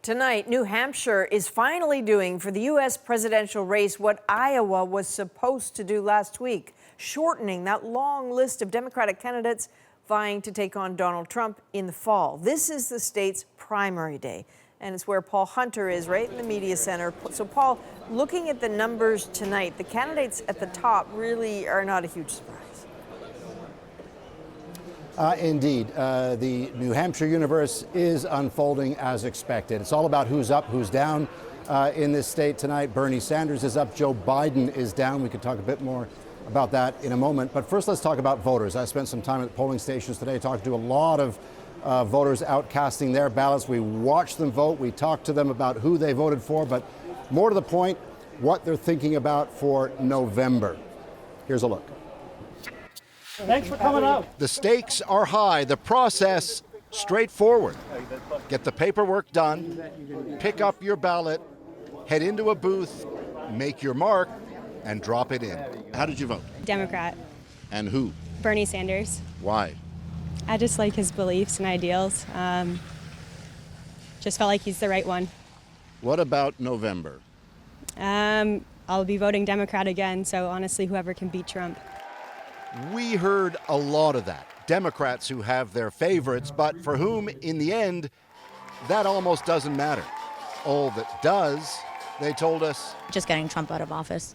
Tonight, New Hampshire is finally doing for the U.S. presidential race what Iowa was supposed to do last week, shortening that long list of Democratic candidates vying to take on Donald Trump in the fall. This is the state's primary day, and it's where Paul Hunter is, right in the media center. So, Paul, looking at the numbers tonight, the candidates at the top really are not a huge surprise. Indeed. The New Hampshire universe is unfolding as expected. It's all about who's up, who's down in this state tonight. Bernie Sanders is up. Joe Biden is down. We could talk a bit more about that in a moment. But first, let's talk about voters. I spent some time at polling stations today, talked to a lot of voters out casting their ballots. We watched them vote. We talked to them about who they voted for. But more to the point, what they're thinking about for November. Here's a look. Thanks for coming out. The stakes are high, the process straightforward. Get the paperwork done, pick up your ballot, head into a booth, make your mark, and drop it in. How did you vote? Democrat. And who? Bernie Sanders. Why? I just like his beliefs and ideals. Just felt like he's the right one. What about November? I'll be voting Democrat again, so honestly, whoever can beat Trump. We heard a lot of that. Democrats who have their favorites, but for whom, in the end, that almost doesn't matter. All that does, they told us, just getting Trump out of office.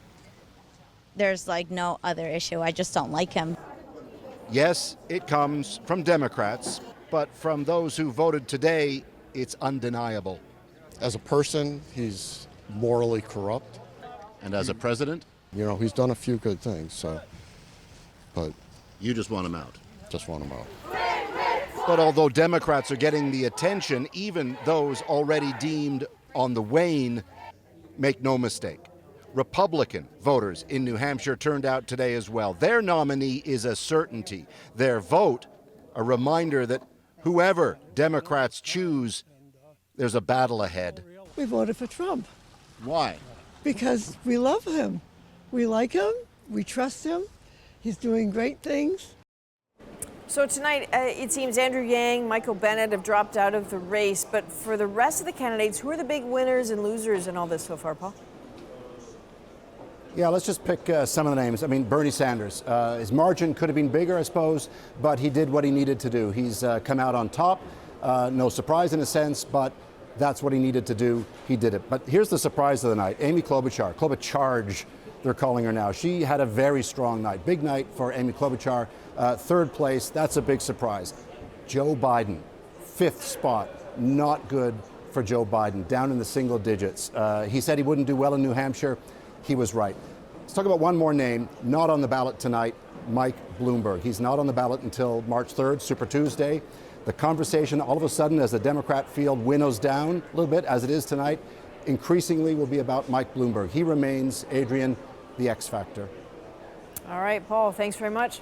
There's like no other issue. I just don't like him. Yes, it comes from Democrats, but from those who voted today, it's undeniable. As a person, he's morally corrupt. And as a president? You know, he's done a few good things, so. But you just want him out. Just want him out. But although Democrats are getting the attention, even those already deemed on the wane, make no mistake. Republican voters in New Hampshire turned out today as well. Their nominee is a certainty. Their vote, a reminder that whoever Democrats choose, there's a battle ahead. We voted for Trump. Why? Because we love him. We like him. We trust him. He's doing great things. So tonight, it seems Andrew Yang, Michael Bennet have dropped out of the race. But for the rest of the candidates, who are the big winners and losers in all this so far, Paul? Yeah, let's just pick some of the names. I mean, Bernie Sanders. His margin could have been bigger, I suppose, but he did what he needed to do. He's come out on top. No surprise in a sense, but that's what he needed to do. He did it. But here's the surprise of the night. Amy Klobuchar, they're calling her now. She had a very strong night. Big night for Amy Klobuchar. Third place, that's a big surprise. Joe Biden, fifth spot. Not good for Joe Biden, down in the single digits. He said he wouldn't do well in New Hampshire. He was right. Let's talk about one more name, not on the ballot tonight, Mike Bloomberg. He's not on the ballot until March 3rd, Super Tuesday. The conversation all of a sudden, as the Democrat field winnows down a little bit, as it is tonight, increasingly will be about Mike Bloomberg. He remains, Adrian, the X factor. All right, Paul, thanks very much.